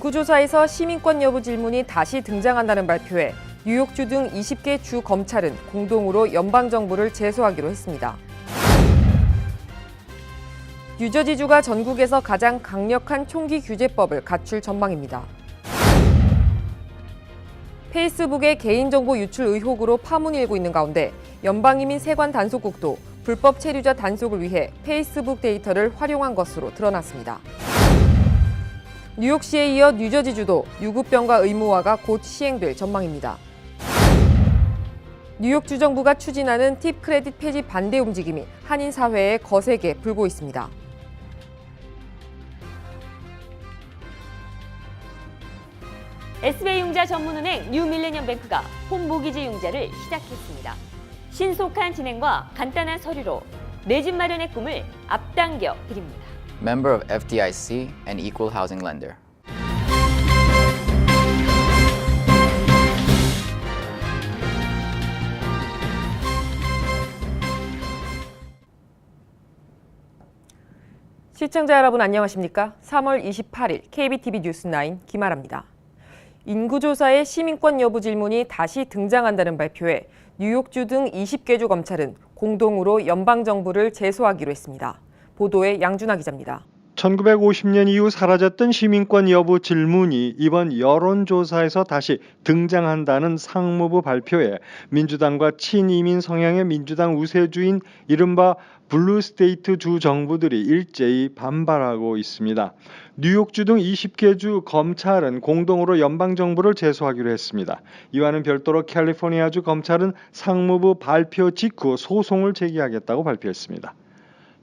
인구조사에서 시민권 여부 질문이 다시 등장한다는 발표에 뉴욕주 등 20개 주 검찰은 공동으로 연방정부를 제소하기로 했습니다. 뉴저지주가 전국에서 가장 강력한 총기 규제법을 갖출 전망입니다. 페이스북의 개인정보 유출 의혹으로 파문이 일고 있는 가운데 연방이민 세관 단속국도 불법 체류자 단속을 위해 페이스북 데이터를 활용한 것으로 드러났습니다. 뉴욕시에 이어 뉴저지주도 유급병과 의무화가 곧 시행될 전망입니다. 뉴욕주 정부가 추진하는 팁 크레딧 폐지 반대 움직임이 한인 사회에 거세게 불고 있습니다. SBI융자 전문은행 뉴밀레니엄뱅크가 홈모기지 융자를 시작했습니다. 신속한 진행과 간단한 서류로 내 집 마련의 꿈을 앞당겨 드립니다. Member of FDIC and Equal Housing Lender. 시청자 여러분 안녕하십니까? 3월 28일 KBTV 뉴스9 김아라입니다. 인구조사의 시민권 여부 질문이 다시 등장한다는 발표에 뉴욕주 등 20개 주 검찰은 공동으로 연방정부를 제소하기로 했습니다. 보도에 양준하 기자입니다. 1950년 이후 사라졌던 시민권 여부 질문이 이번 여론조사에서 다시 등장한다는 상무부 발표에 민주당과 친이민 성향의 민주당 우세주인 이른바 블루스테이트 주 정부들이 일제히 반발하고 있습니다. 뉴욕주 등 20개 주 검찰은 공동으로 연방정부를 제소하기로 했습니다. 이와는 별도로 캘리포니아주 검찰은 상무부 발표 직후 소송을 제기하겠다고 발표했습니다.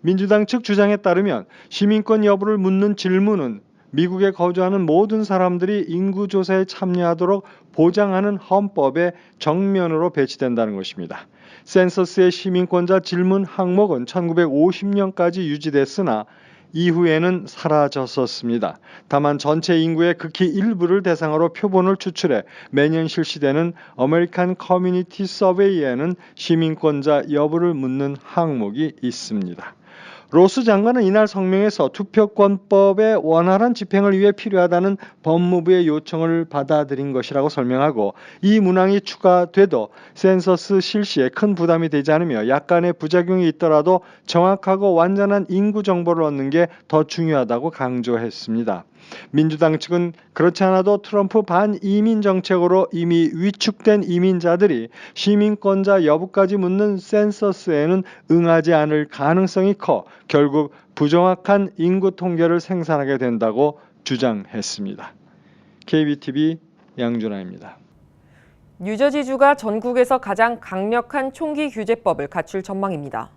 민주당 측 주장에 따르면 시민권 여부를 묻는 질문은 미국에 거주하는 모든 사람들이 인구조사에 참여하도록 보장하는 헌법의 정면으로 배치된다는 것입니다. 센서스의 시민권자 질문 항목은 1950년까지 유지됐으나 이후에는 사라졌었습니다. 다만 전체 인구의 극히 일부를 대상으로 표본을 추출해 매년 실시되는 아메리칸 커뮤니티 서베이에는 시민권자 여부를 묻는 항목이 있습니다. 로스 장관은 이날 성명에서 투표권법의 원활한 집행을 위해 필요하다는 법무부의 요청을 받아들인 것이라고 설명하고 이 문항이 추가돼도 센서스 실시에 큰 부담이 되지 않으며 약간의 부작용이 있더라도 정확하고 완전한 인구 정보를 얻는 게 더 중요하다고 강조했습니다. 민주당 측은 그렇지 않아도 트럼프 반이민 정책으로 이미 위축된 이민자들이 시민권자 여부까지 묻는 센서스에는 응하지 않을 가능성이 커 결국 부정확한 인구 통계를 생산하게 된다고 주장했습니다. KBTV 양준하입니다. 뉴저지주가 전국에서 가장 강력한 총기 규제법을 갖출 전망입니다.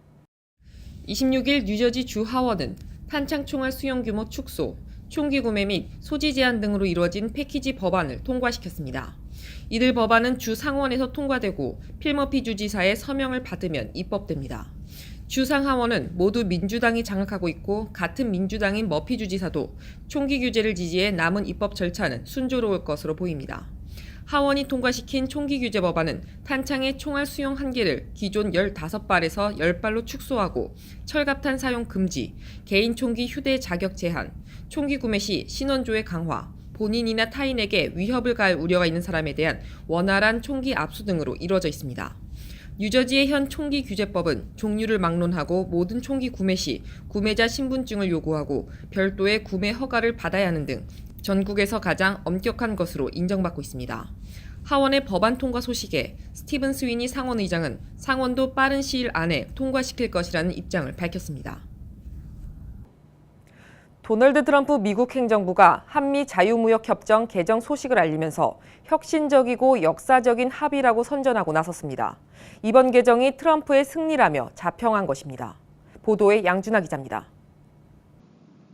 26일 뉴저지 주 하원은 탄창 총알 수용 규모 축소, 총기 구매 및 소지 제한 등으로 이루어진 패키지 법안을 통과시켰습니다. 이들 법안은 주 상원에서 통과되고 필머피 주지사의 서명을 받으면 입법됩니다. 주 상하원은 모두 민주당이 장악하고 있고 같은 민주당인 머피 주지사도 총기 규제를 지지해 남은 입법 절차는 순조로울 것으로 보입니다. 하원이 통과시킨 총기 규제 법안은 탄창의 총알 수용 한계를 기존 15발에서 10발로 축소하고 철갑탄 사용 금지, 개인 총기 휴대 자격 제한, 총기 구매 시 신원조회 강화, 본인이나 타인에게 위협을 가할 우려가 있는 사람에 대한 원활한 총기 압수 등으로 이루어져 있습니다. 뉴저지의 현 총기 규제법은 종류를 막론하고 모든 총기 구매 시 구매자 신분증을 요구하고 별도의 구매 허가를 받아야 하는 등 전국에서 가장 엄격한 것으로 인정받고 있습니다. 하원의 법안 통과 소식에 스티븐 스위니 상원의장은 상원도 빠른 시일 안에 통과시킬 것이라는 입장을 밝혔습니다. 도널드 트럼프 미국 행정부가 한미 자유무역협정 개정 소식을 알리면서 혁신적이고 역사적인 합의라고 선전하고 나섰습니다. 이번 개정이 트럼프의 승리라며 자평한 것입니다. 보도에 양준하 기자입니다.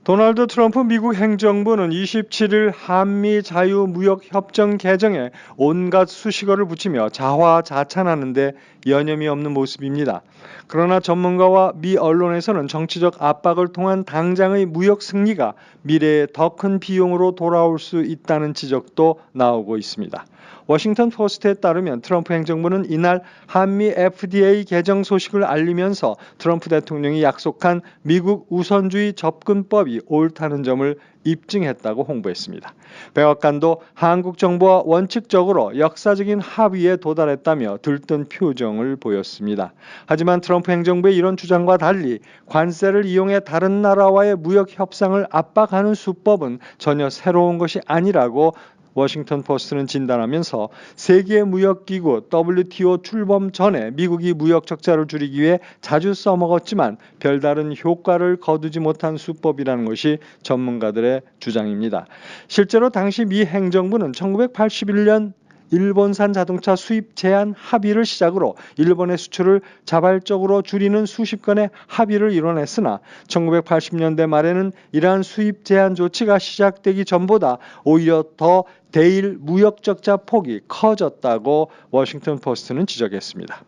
도널드 트럼프 미국 행정부는 27일 한미 자유무역협정 개정에 온갖 수식어를 붙이며 자화자찬하는 데 여념이 없는 모습입니다. 그러나 전문가와 미 언론에서는 정치적 압박을 통한 당장의 무역 승리가 미래에 더 큰 비용으로 돌아올 수 있다는 지적도 나오고 있습니다. 워싱턴 포스트에 따르면 트럼프 행정부는 이날 한미 FDA 개정 소식을 알리면서 트럼프 대통령이 약속한 미국 우선주의 접근법이 옳다는 점을 입증했다고 홍보했습니다. 백악관도 한국 정부와 원칙적으로 역사적인 합의에 도달했다며 들뜬 표정을 보였습니다. 하지만 트럼프 행정부의 이런 주장과 달리 관세를 이용해 다른 나라와의 무역 협상을 압박하는 수법은 전혀 새로운 것이 아니라고 워싱턴 포스트는 진단하면서 세계무역기구 WTO 출범 전에 미국이 무역 적자를 줄이기 위해 자주 써먹었지만 별다른 효과를 거두지 못한 수법이라는 것이 전문가들의 주장입니다. 실제로 당시 미 행정부는 1981년 일본산 자동차 수입 제한 합의를 시작으로 일본의 수출을 자발적으로 줄이는 수십 건의 합의를 이뤄냈으나 1980년대 말에는 이러한 수입 제한 조치가 시작되기 전보다 오히려 더 대일 무역 적자 폭이 커졌다고 워싱턴 포스트는 지적했습니다.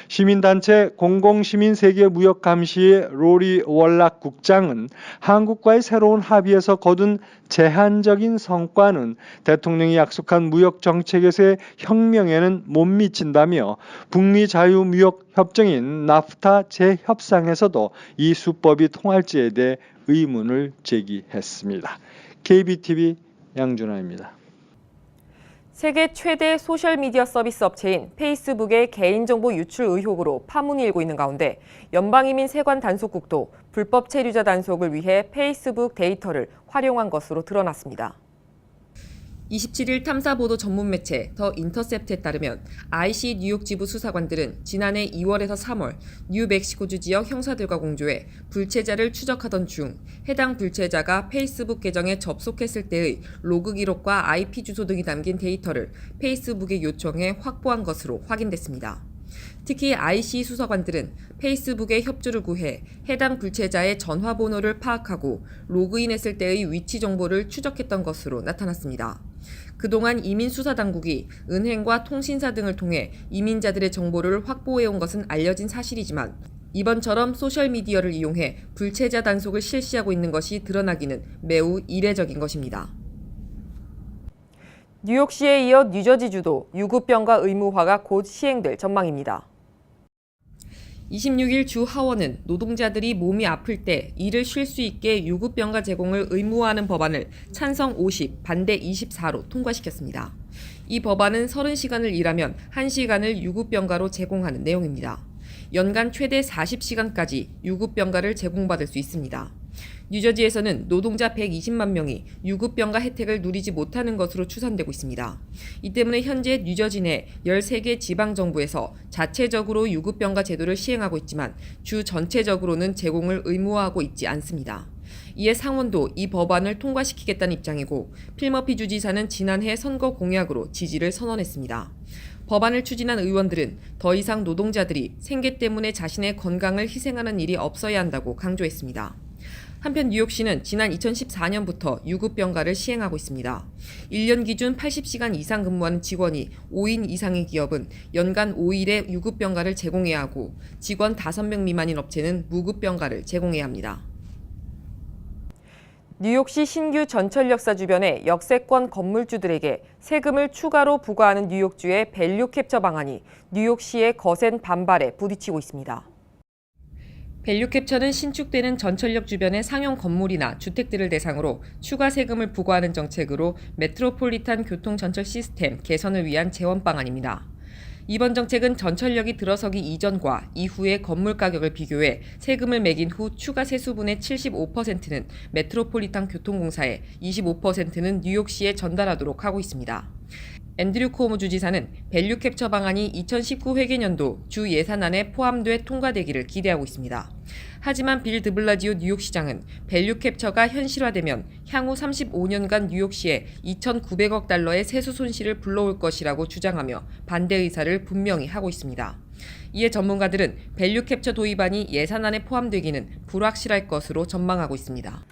시민단체 공공시민세계무역감시의 로리 월락 국장은 한국과의 새로운 합의에서 거둔 제한적인 성과는 대통령이 약속한 무역정책에서의 혁명에는 못 미친다며 북미 자유무역협정인 나프타 재협상에서도 이 수법이 통할지에 대해 의문을 제기했습니다. KBTV 양준하입니다. 세계 최대 소셜미디어 서비스 업체인 페이스북의 개인정보 유출 의혹으로 파문이 일고 있는 가운데 연방이민 세관 단속국도 불법 체류자 단속을 위해 페이스북 데이터를 활용한 것으로 드러났습니다. 27일 탐사보도 전문 매체 더 인터셉트에 따르면 IC 뉴욕 지부 수사관들은 지난해 2월에서 3월 뉴멕시코주 지역 형사들과 공조해 불체자를 추적하던 중 해당 불체자가 페이스북 계정에 접속했을 때의 로그 기록과 IP 주소 등이 담긴 데이터를 페이스북에 요청해 확보한 것으로 확인됐습니다. 특히 IC 수사관들은 페이스북에 협조를 구해 해당 불체자의 전화번호를 파악하고 로그인했을 때의 위치 정보를 추적했던 것으로 나타났습니다. 그동안 이민수사당국이 은행과 통신사 등을 통해 이민자들의 정보를 확보해온 것은 알려진 사실이지만 이번처럼 소셜미디어를 이용해 불체자 단속을 실시하고 있는 것이 드러나기는 매우 이례적인 것입니다. 뉴욕시에 이어 뉴저지주도 유급병가 의무화가 곧 시행될 전망입니다. 26일 주 하원은 노동자들이 몸이 아플 때 일을 쉴 수 있게 유급병가 제공을 의무화하는 법안을 찬성 50, 반대 24로 통과시켰습니다. 이 법안은 30시간을 일하면 1시간을 유급병가로 제공하는 내용입니다. 연간 최대 40시간까지 유급병가를 제공받을 수 있습니다. 뉴저지에서는 노동자 120만 명이 유급병가 혜택을 누리지 못하는 것으로 추산되고 있습니다. 이 때문에 현재 뉴저지 내 13개 지방정부에서 자체적으로 유급병가 제도를 시행하고 있지만 주 전체적으로는 제공을 의무화하고 있지 않습니다. 이에 상원도 이 법안을 통과시키겠다는 입장이고 필머피 주지사는 지난해 선거 공약으로 지지를 선언했습니다. 법안을 추진한 의원들은 더 이상 노동자들이 생계 때문에 자신의 건강을 희생하는 일이 없어야 한다고 강조했습니다. 한편 뉴욕시는 지난 2014년부터 유급병가를 시행하고 있습니다. 1년 기준 80시간 이상 근무하는 직원이 5인 이상의 기업은 연간 5일의 유급병가를 제공해야 하고 직원 5명 미만인 업체는 무급병가를 제공해야 합니다. 뉴욕시 신규 전철역사 주변의 역세권 건물주들에게 세금을 추가로 부과하는 뉴욕주의 밸류 캡처 방안이 뉴욕시의 거센 반발에 부딪히고 있습니다. 밸류 캡처는 신축되는 전철역 주변의 상용 건물이나 주택들을 대상으로 추가 세금을 부과하는 정책으로 메트로폴리탄 교통 전철 시스템 개선을 위한 재원 방안입니다. 이번 정책은 전철역이 들어서기 이전과 이후의 건물 가격을 비교해 세금을 매긴 후 추가 세수분의 75%는 메트로폴리탄 교통공사에 25%는 뉴욕시에 전달하도록 하고 있습니다. 앤드류 쿠오모 주지사는 밸류 캡처 방안이 2019 회계년도 주 예산안에 포함돼 통과되기를 기대하고 있습니다. 하지만 빌 드블라지오 뉴욕시장은 밸류 캡처가 현실화되면 향후 35년간 뉴욕시에 2,900억 달러의 세수 손실을 불러올 것이라고 주장하며 반대 의사를 분명히 하고 있습니다. 이에 전문가들은 밸류 캡처 도입안이 예산안에 포함되기는 불확실할 것으로 전망하고 있습니다.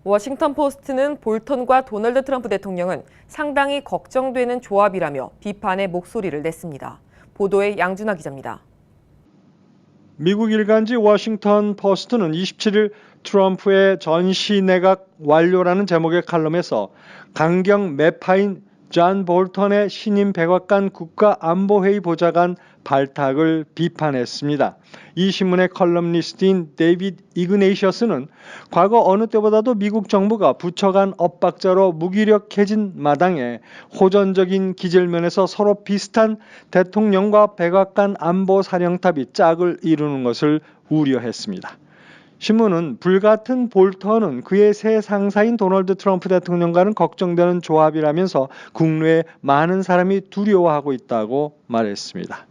워싱턴 포스트는 볼턴과 도널드 트럼프 대통령은 상당히 걱정되는 조합이라며 비판의 목소리를 냈습니다. 보도에 양준하 기자입니다. 미국 일간지 워싱턴 포스트는 27일 트럼프의 전시 내각 완료라는 제목의 칼럼에서 강경 매파인 존 볼턴의 신임 백악관 국가안보회의 보좌관 발탁을 비판했습니다. 이 신문의 컬럼니스트인 데이비드 이그네이셔스는 과거 어느 때보다도 미국 정부가 부처 간 엇박자로 무기력해진 마당에 호전적인 기질면에서 서로 비슷한 대통령과 백악관 안보사령탑이 짝을 이루는 것을 우려했습니다. 신문은 불같은 볼턴은 그의 새 상사인 도널드 트럼프 대통령과는 걱정되는 조합이라면서 국내에 많은 사람이 두려워하고 있다고 말했습니다.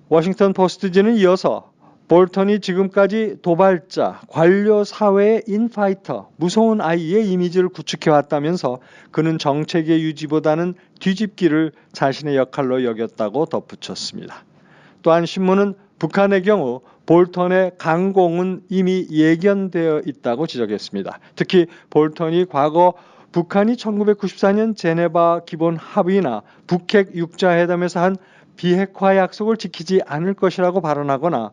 워싱턴 포스트지는 이어서 볼턴이 지금까지 도발자, 관료 사회의 인파이터, 무서운 아이의 이미지를 구축해왔다면서 그는 정책의 유지보다는 뒤집기를 자신의 역할로 여겼다고 덧붙였습니다. 또한 신문은 북한의 경우 볼턴의 강공은 이미 예견되어 있다고 지적했습니다. 특히 볼턴이 과거 북한이 1994년 제네바 기본 합의나 북핵 육자회담에서 한 비핵화 약속을 지키지 않을 것이라고 발언하거나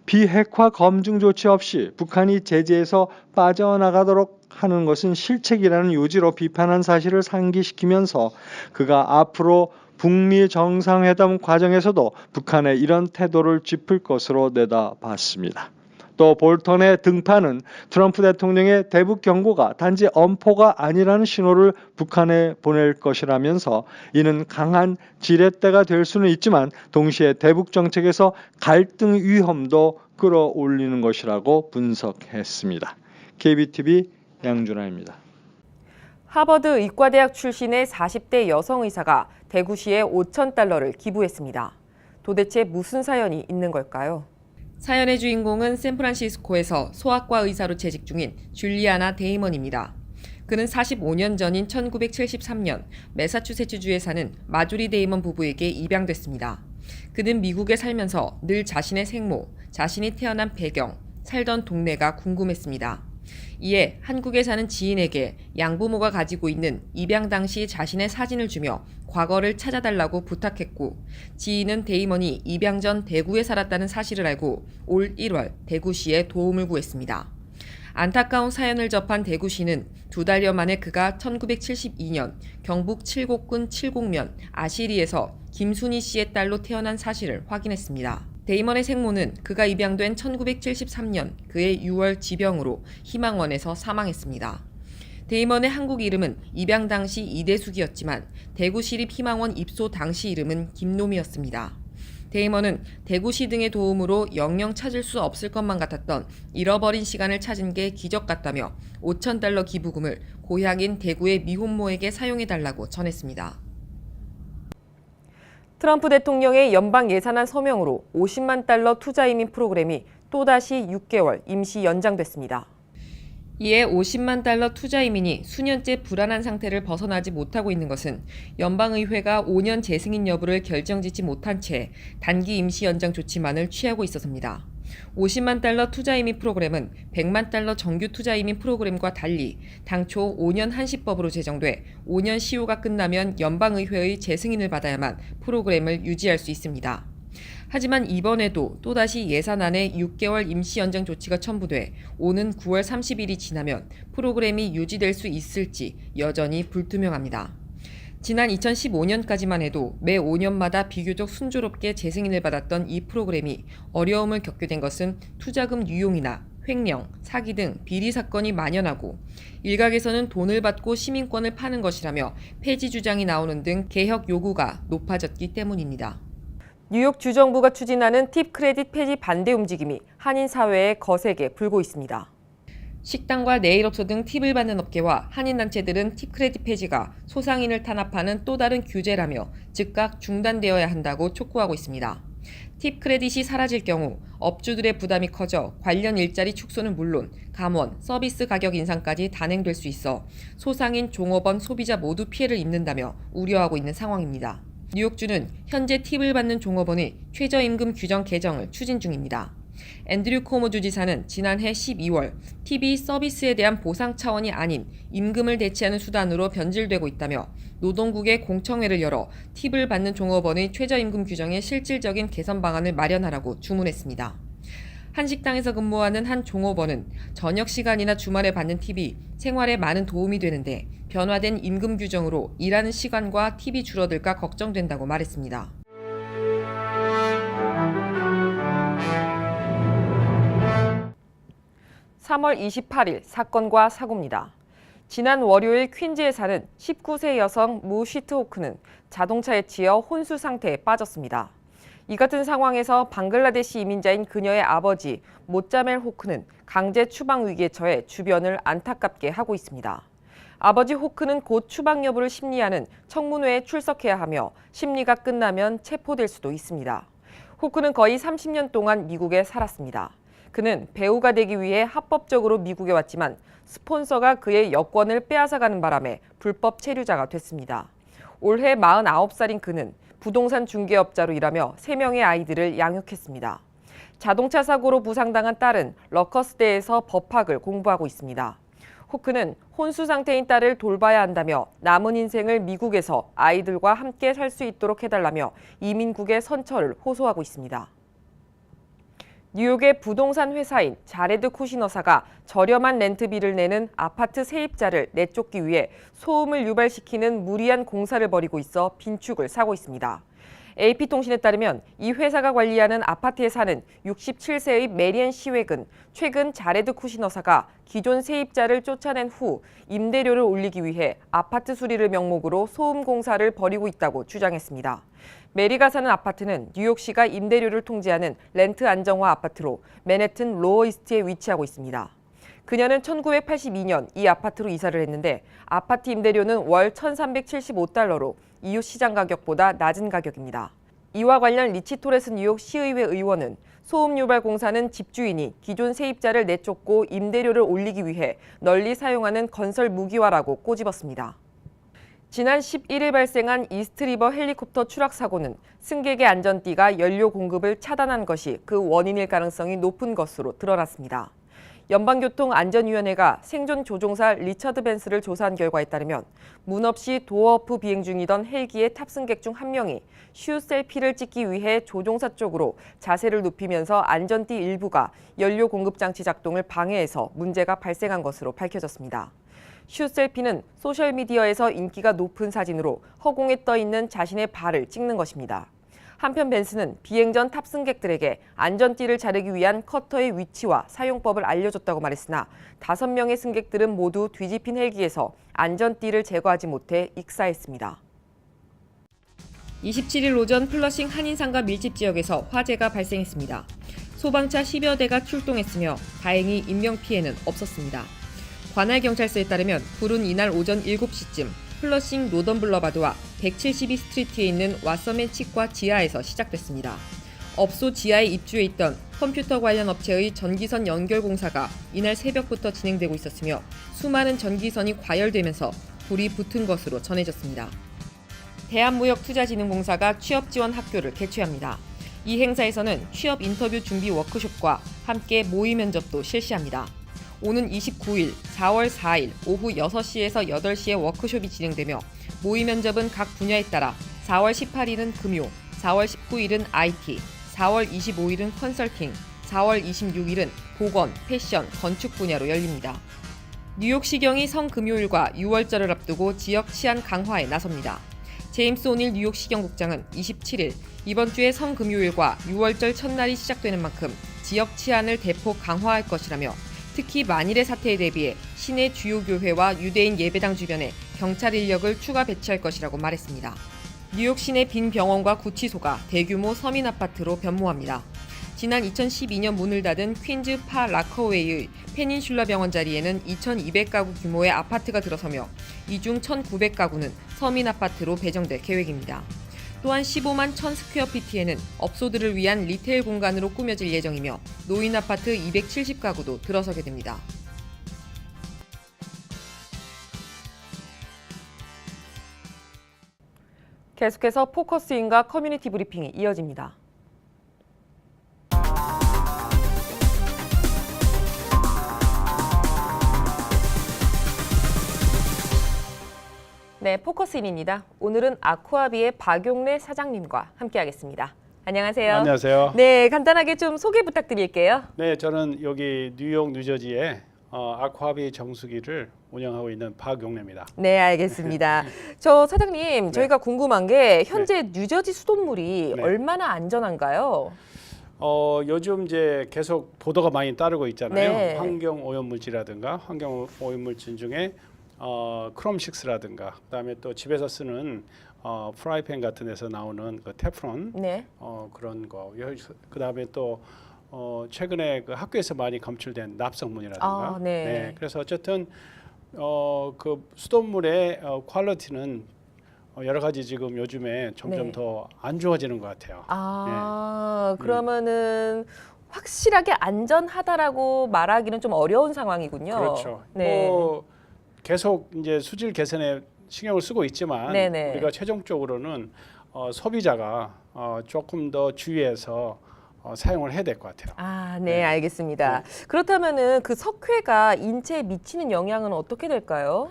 비핵화 검증 조치 없이 북한이 제재에서 빠져나가도록 하는 것은 실책이라는 요지로 비판한 사실을 상기시키면서 그가 앞으로 북미 정상회담 과정에서도 북한의 이런 태도를 짚을 것으로 내다봤습니다. 또 볼턴의 등판은 트럼프 대통령의 대북 경고가 단지 엄포가 아니라는 신호를 북한에 보낼 것이라면서 이는 강한 지렛대가 될 수는 있지만 동시에 대북 정책에서 갈등 위험도 끌어올리는 것이라고 분석했습니다. KBTV 양준하입니다. 하버드 의과대학 출신의 40대 여성 의사가 대구시에 $5,000를 기부했습니다. 도대체 무슨 사연이 있는 걸까요? 사연의 주인공은 샌프란시스코에서 소아과 의사로 재직 중인 줄리아나 데이먼입니다. 그는 45년 전인 1973년 매사추세츠주에 사는 마조리 데이먼 부부에게 입양됐습니다. 그는 미국에 살면서 늘 자신의 생모, 자신이 태어난 배경, 살던 동네가 궁금했습니다. 이에 한국에 사는 지인에게 양부모가 가지고 있는 입양 당시 자신의 사진을 주며 과거를 찾아달라고 부탁했고, 지인은 데이먼이 입양 전 대구에 살았다는 사실을 알고 올 1월 대구시에 도움을 구했습니다. 안타까운 사연을 접한 대구시는 2달여 만에 그가 1972년 경북 칠곡군 칠곡면 아시리에서 김순희 씨의 딸로 태어난 사실을 확인했습니다. 데이먼의 생모는 그가 입양된 1973년 그의 6월 지병으로 희망원에서 사망했습니다. 데이먼의 한국 이름은 입양 당시 이대숙이었지만 대구시립 희망원 입소 당시 이름은 김놈이었습니다. 데이먼은 대구시 등의 도움으로 영영 찾을 수 없을 것만 같았던 잃어버린 시간을 찾은 게 기적 같다며 $5,000 기부금을 고향인 대구의 미혼모에게 사용해달라고 전했습니다. 트럼프 대통령의 연방 예산안 서명으로 $500만 투자이민 프로그램이 또다시 6개월 임시 연장됐습니다. 이에 $500만 투자이민이 수년째 불안한 상태를 벗어나지 못하고 있는 것은 연방의회가 5년 재승인 여부를 결정짓지 못한 채 단기 임시 연장 조치만을 취하고 있어서입니다. $500만 투자이민 프로그램은 $100만 정규 투자이민 프로그램과 달리 당초 5년 한시법으로 제정돼 5년 시효가 끝나면 연방의회의 재승인을 받아야만 프로그램을 유지할 수 있습니다. 하지만 이번에도 또다시 예산안에 6개월 임시 연장 조치가 첨부돼 오는 9월 30일이 지나면 프로그램이 유지될 수 있을지 여전히 불투명합니다. 지난 2015년까지만 해도 매 5년마다 비교적 순조롭게 재승인을 받았던 이 프로그램이 어려움을 겪게 된 것은 투자금 유용이나 횡령, 사기 등 비리 사건이 만연하고 일각에서는 돈을 받고 시민권을 파는 것이라며 폐지 주장이 나오는 등 개혁 요구가 높아졌기 때문입니다. 뉴욕 주정부가 추진하는 팁 크레딧 폐지 반대 움직임이 한인 사회에 거세게 불고 있습니다. 식당과 네일업소 등 팁을 받는 업계와 한인단체들은 팁 크레딧 폐지가 소상인을 탄압하는 또 다른 규제라며 즉각 중단되어야 한다고 촉구하고 있습니다. 팁 크레딧이 사라질 경우 업주들의 부담이 커져 관련 일자리 축소는 물론 감원, 서비스 가격 인상까지 단행될 수 있어 소상인, 종업원, 소비자 모두 피해를 입는다며 우려하고 있는 상황입니다. 뉴욕주는 현재 팁을 받는 종업원의 최저임금 규정 개정을 추진 중입니다. 앤드류 코모 주지사는 지난해 12월 팁이 서비스에 대한 보상 차원이 아닌 임금을 대체하는 수단으로 변질되고 있다며 노동국에 공청회를 열어 팁을 받는 종업원의 최저임금 규정의 실질적인 개선 방안을 마련하라고 주문했습니다. 한식당에서 근무하는 한 종업원은 저녁 시간이나 주말에 받는 팁이 생활에 많은 도움이 되는데 변화된 임금 규정으로 일하는 시간과 팁이 줄어들까 걱정된다고 말했습니다. (3월 28일) 사건과 사고입니다. 지난 월요일 퀸즈에 사는 19세 여성 무 쉬트호크는 자동차에 치여 혼수 상태에 빠졌습니다. 이 같은 상황에서 방글라데시 이민자인 그녀의 아버지 모짜멜 호크는 강제 추방 위기에 처해 주변을 안타깝게 하고 있습니다. 아버지 호크는 곧 추방 여부를 심리하는 청문회에 출석해야 하며 심리가 끝나면 체포될 수도 있습니다. 호크는 거의 30년 동안 미국에 살았습니다. 그는 배우가 되기 위해 합법적으로 미국에 왔지만 스폰서가 그의 여권을 빼앗아가는 바람에 불법 체류자가 됐습니다. 올해 49살인 그는 부동산 중개업자로 일하며 3명의 아이들을 양육했습니다. 자동차 사고로 부상당한 딸은 러커스대에서 법학을 공부하고 있습니다. 호크는 혼수 상태인 딸을 돌봐야 한다며 남은 인생을 미국에서 아이들과 함께 살 수 있도록 해달라며 이민국의 선처를 호소하고 있습니다. 뉴욕의 부동산 회사인 자레드 쿠시너사가 저렴한 렌트비를 내는 아파트 세입자를 내쫓기 위해 소음을 유발시키는 무리한 공사를 벌이고 있어 빈축을 사고 있습니다. AP통신에 따르면 이 회사가 관리하는 아파트에 사는 67세의 메리앤 시웩은 최근 자레드 쿠시너사가 기존 세입자를 쫓아낸 후 임대료를 올리기 위해 아파트 수리를 명목으로 소음 공사를 벌이고 있다고 주장했습니다. 메리가 사는 아파트는 뉴욕시가 임대료를 통제하는 렌트 안정화 아파트로 맨해튼 로어이스트에 위치하고 있습니다. 그녀는 1982년 이 아파트로 이사를 했는데 아파트 임대료는 월 $1,375로 이웃 시장 가격보다 낮은 가격입니다. 이와 관련 리치 토레스 뉴욕 시의회 의원은 소음 유발 공사는 집주인이 기존 세입자를 내쫓고 임대료를 올리기 위해 널리 사용하는 건설 무기화라고 꼬집었습니다. 지난 11일 발생한 이스트리버 헬리콥터 추락 사고는 승객의 안전띠가 연료 공급을 차단한 것이 그 원인일 가능성이 높은 것으로 드러났습니다. 연방교통안전위원회가 생존 조종사 리처드 벤스를 조사한 결과에 따르면 문 없이 도어어프 비행 중이던 헬기의 탑승객 중 한 명이 슈 셀피를 찍기 위해 조종사 쪽으로 자세를 눕히면서 안전띠 일부가 연료 공급 장치 작동을 방해해서 문제가 발생한 것으로 밝혀졌습니다. 슈 셀피는 소셜미디어에서 인기가 높은 사진으로 허공에 떠 있는 자신의 발을 찍는 것입니다. 한편 벤스는 비행 전 탑승객들에게 안전띠를 자르기 위한 커터의 위치와 사용법을 알려줬다고 말했으나 5명의 승객들은 모두 뒤집힌 헬기에서 안전띠를 제거하지 못해 익사했습니다. 27일 오전 플러싱 한인상가 밀집 지역에서 화재가 발생했습니다. 소방차 10여 대가 출동했으며 다행히 인명피해는 없었습니다. 관할 경찰서에 따르면 불은 이날 오전 7시쯤 플러싱 노던 블러바드와 172 스트리트에 있는 왓서맨 치과 지하에서 시작됐습니다. 업소 지하에 입주해 있던 컴퓨터 관련 업체의 전기선 연결 공사가 이날 새벽부터 진행되고 있었으며 수많은 전기선이 과열되면서 불이 붙은 것으로 전해졌습니다. 대한무역투자진흥공사가 취업지원 학교를 개최합니다. 이 행사에서는 취업 인터뷰 준비 워크숍과 함께 모의 면접도 실시합니다. 오는 29일, 4월 4일 오후 6시에서 8시에 워크숍이 진행되며 모의 면접은 각 분야에 따라 4월 18일은 금융, 4월 19일은 IT, 4월 25일은 컨설팅, 4월 26일은 보건, 패션, 건축 분야로 열립니다. 뉴욕시경이 성금요일과 6월절을 앞두고 지역 치안 강화에 나섭니다. 제임스 오닐 뉴욕시경국장은 27일 이번 주에 성금요일과 6월절 첫날이 시작되는 만큼 지역 치안을 대폭 강화할 것이라며 특히 만일의 사태에 대비해 시내 주요 교회와 유대인 예배당 주변에 경찰 인력을 추가 배치할 것이라고 말했습니다. 뉴욕 시내 빈 병원과 구치소가 대규모 서민 아파트로 변모합니다. 지난 2012년 문을 닫은 퀸즈 파 라커웨이의 페닌슐라 병원 자리에는 2,200가구 규모의 아파트가 들어서며 이 중 1,900가구는 서민 아파트로 배정될 계획입니다. 또한 15만 1000스퀘어피트에는 업소들을 위한 리테일 공간으로 꾸며질 예정이며 노인 아파트 270가구도 들어서게 됩니다. 계속해서 포커스인과 커뮤니티 브리핑이 이어집니다. 네, 포커스인입니다. 오늘은 아쿠아비의 박용래 사장님과 함께하겠습니다. 안녕하세요. 안녕하세요. 네, 간단하게 좀 소개 부탁드릴게요. 네, 저는 여기 뉴욕, 뉴저지에 아쿠아비 정수기를 운영하고 있는 박용래입니다. 네, 알겠습니다. 저 사장님, 저희가 궁금한 게 현재 뉴저지 수돗물이 네. 얼마나 안전한가요? 요즘 이제 계속 보도가 많이 따르고 있잖아요. 네. 환경 오염물질이라든가 환경 오염물질 중에 크롬6라든가 그다음에 또 집에서 쓰는 프라이팬 같은 데서 나오는 그 테프론 네. 그런 거. 그다음에 또 최근에 그 학교에서 많이 검출된 납성문이라든가. 아, 네. 그래서 어쨌든 그 수돗물의 퀄리티는 여러 가지 지금 요즘에 점점 네. 더 안 좋아지는 것 같아요. 그러면은 확실하게 안전하다라고 말하기는 좀 어려운 상황이군요. 그렇죠. 네. 뭐 계속 이제 수질 개선에 신경을 쓰고 있지만 네네. 우리가 최종적으로는 소비자가 조금 더 주의해서 사용을 해야 될 것 같아요. 네, 알겠습니다. 그렇다면은 그 석회가 인체에 미치는 영향은 어떻게 될까요?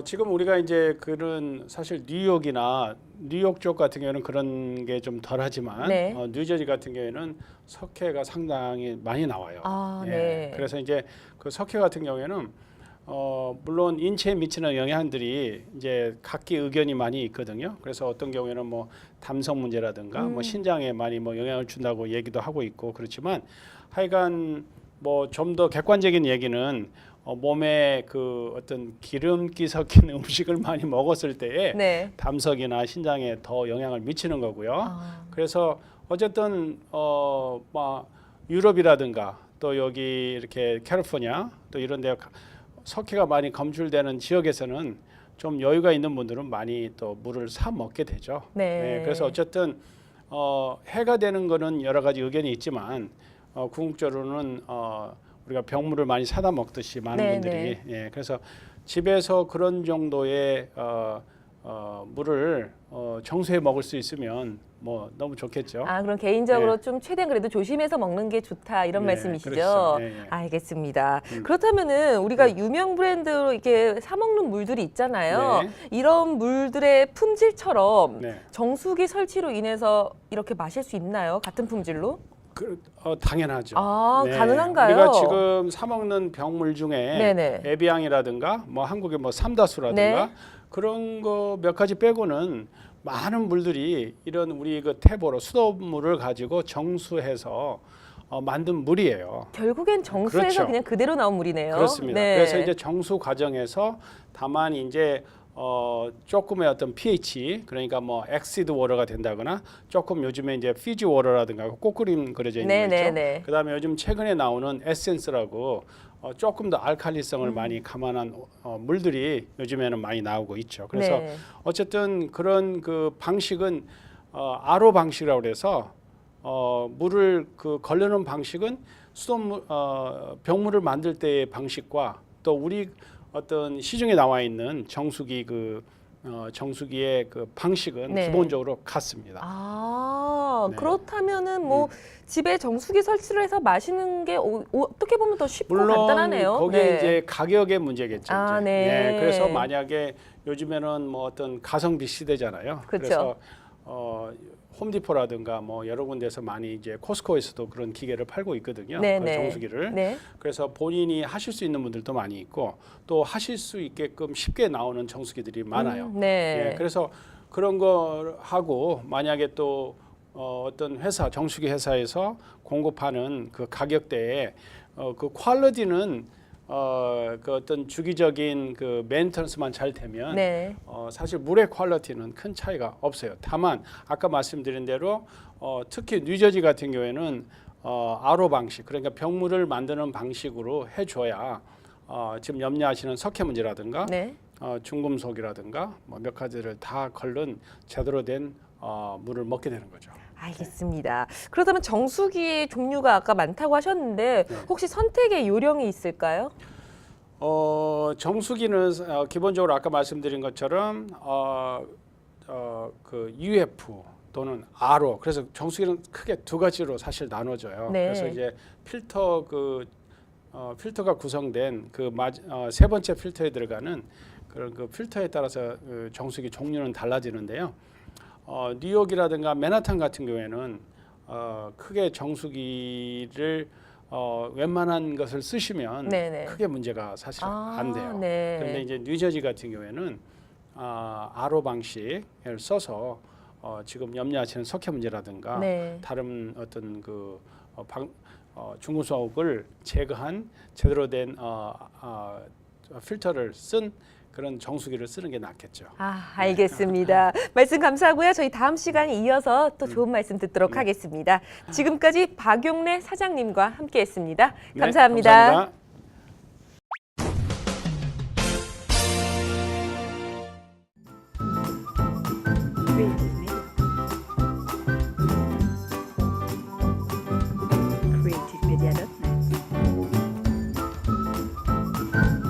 지금 우리가 이제 그런 사실 뉴욕 쪽 같은 경우는 그런 게 좀 덜하지만 네. 뉴저지 같은 경우에는 석회가 상당히 많이 나와요. 네. 그래서 이제 그 석회 같은 경우에는 물론 인체에 미치는 영향들이 이제 각기 의견이 많이 있거든요. 그래서 어떤 경우에는 뭐 담성 문제라든가 뭐 신장에 많이 뭐 영향을 준다고 얘기도 하고 있고 그렇지만 하여간 뭐 좀 더 객관적인 얘기는 몸에 그 어떤 기름기 섞인 음식을 많이 먹었을 때에 네. 담석이나 신장에 더 영향을 미치는 거고요. 그래서 어쨌든 뭐 유럽이라든가 또 여기 이렇게 캘리포니아 또 이런 데 석회가 많이 검출되는 지역에서는 좀 여유가 있는 분들은 많이 또 물을 사 먹게 되죠. 네. 그래서 어쨌든 해가 되는 거는 여러 가지 의견이 있지만 궁극적으로는 우리가 병물을 많이 사다 먹듯이 많은 네, 분들이 그래서 집에서 그런 정도의 물을 정수해 먹을 수 있으면 뭐 너무 좋겠죠. 그럼 개인적으로 네. 좀 최대한 그래도 조심해서 먹는 게 좋다 이런 네, 말씀이시죠? 그렇죠. 예, 예. 알겠습니다. 그렇다면은 우리가 유명 브랜드로 이렇게 사 먹는 물들이 있잖아요. 네. 이런 물들의 품질처럼 네. 정수기 설치로 인해서 이렇게 마실 수 있나요? 같은 품질로? 당연하죠. 가능한가요? 우리가 지금 사 먹는 병물 중에 네네. 에비앙이라든가 뭐 한국의 뭐 삼다수라든가 네. 그런 거 몇 가지 빼고는 많은 물들이 이런 우리 그 탭으로 수돗물을 가지고 정수해서 만든 물이에요. 결국엔 정수에서 그렇죠. 그냥 그대로 나온 물이네요. 그렇습니다. 네. 그래서 이제 정수 과정에서 다만 이제 조금의 어떤 pH 그러니까 뭐 엑시드 워터가 된다거나 조금 요즘에 이제 피지 워터라든가 꼬꾸림 그려져 있는 거 있죠. 네네네. 그다음에 요즘 최근에 나오는 에센스라고 조금 더 알칼리성을 많이 감안한 물들이 요즘에는 많이 나오고 있죠. 그래서 네. 어쨌든 그런 그 방식은 RO 방식이라고 그래서 물을 그 걸르는 방식은 수돗물 병물을 만들 때의 방식과 또 우리 어떤 시중에 나와 있는 정수기 정수기의 그 방식은 네. 기본적으로 같습니다. 네. 그렇다면은 뭐 집에 정수기 설치를 해서 마시는 게 어떻게 보면 더 쉽고 물론 간단하네요. 거기에 이제 가격의 문제겠죠. 이제. 네. 그래서 만약에 요즘에는 뭐 어떤 가성비 시대잖아요. 그렇죠. 그래서 홈디포라든가 뭐 여러 군데서 많이 이제 코스코에서도 그런 기계를 팔고 있거든요. 네, 그 네. 정수기를. 네. 그래서 본인이 하실 수 있는 분들도 많이 있고 또 하실 수 있게끔 쉽게 나오는 정수기들이 많아요. 네. 그래서 그런 거 하고 만약에 또 어떤 회사 정수기 회사에서 공급하는 그 가격대에 그 퀄리티는 그 어떤 주기적인 그 메인터넌스만 잘 되면 네. 사실 물의 퀄리티는 큰 차이가 없어요. 다만 아까 말씀드린 대로 특히 뉴저지 같은 경우에는 RO 방식 그러니까 병물을 만드는 방식으로 해줘야 지금 염려하시는 석회 문제라든가 네. 중금속이라든가 뭐 몇 가지를 다 걸른 제대로 된 물을 먹게 되는 거죠. 알겠습니다. 그렇다면 정수기의 종류가 아까 많다고 하셨는데 혹시 선택의 요령이 있을까요? 정수기는 기본적으로 아까 말씀드린 것처럼 그 UF 또는 RO 그래서 정수기는 크게 두 가지로 사실 나눠져요. 네. 그래서 이제 필터가 구성된 그 세 번째 필터에 들어가는 그런 그 필터에 따라서 그 정수기 종류는 달라지는데요. 뉴욕이라든가 맨하탄 같은 경우에는 크게 정수기를 웬만한 것을 쓰시면 네네. 크게 문제가 사실 안 돼요. 네. 그런데 이제 뉴저지 같은 경우에는 RO 방식을 써서 지금 염려하시는 석회 문제라든가 네. 다른 어떤 그 중금속을 제거한 제대로 된 필터를 쓴 그런 정수기를 쓰는 게 낫겠죠. 알겠습니다. 말씀 감사하고요. 저희 다음 시간에 이어서 또 좋은 말씀 듣도록 네. 하겠습니다. 지금까지 박용래 사장님과 함께했습니다. 네, 감사합니다. 감사합니다. creativemedia.net.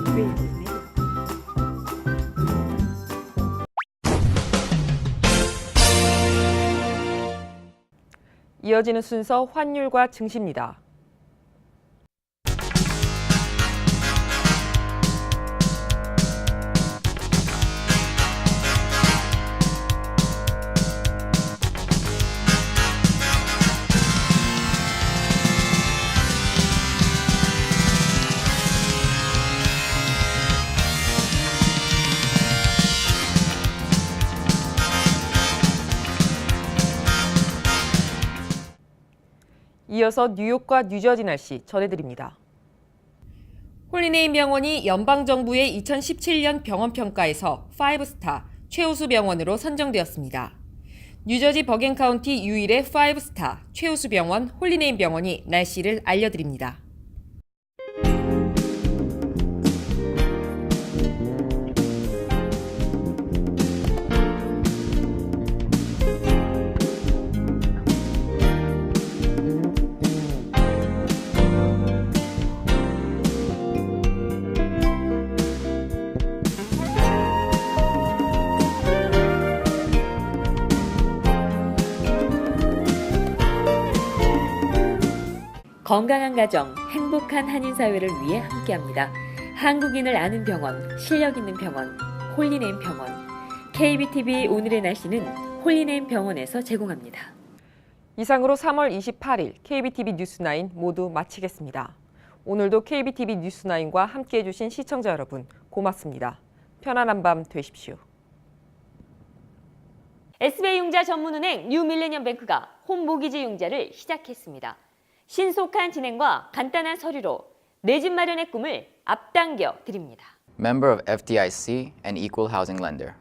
Creative Media. 이어지는 순서 환율과 증시입니다. 이어서 뉴욕과 뉴저지 날씨 전해드립니다. 홀리네임 병원이 연방정부의 2017년 병원평가에서 5스타 최우수 병원으로 선정되었습니다. 뉴저지 버겐카운티 유일의 5스타 최우수 병원 홀리네임 병원이 날씨를 알려드립니다. 건강한 가정, 행복한 한인사회를 위해 함께합니다. 한국인을 아는 병원, 실력 있는 병원, 홀리네임 병원. KBTV 오늘의 날씨는 홀리네임 병원에서 제공합니다. 이상으로 3월 28일 KBTV 뉴스9 모두 마치겠습니다. 오늘도 KBTV 뉴스9과 함께해 주신 시청자 여러분 고맙습니다. 편안한 밤 되십시오. SBI융자 전문은행 뉴밀레니엄뱅크가 홈모기지 융자를 시작했습니다. 신속한 진행과 간단한 서류로 내 집 마련의 꿈을 앞당겨 드립니다. Member of FDIC and equal housing lender.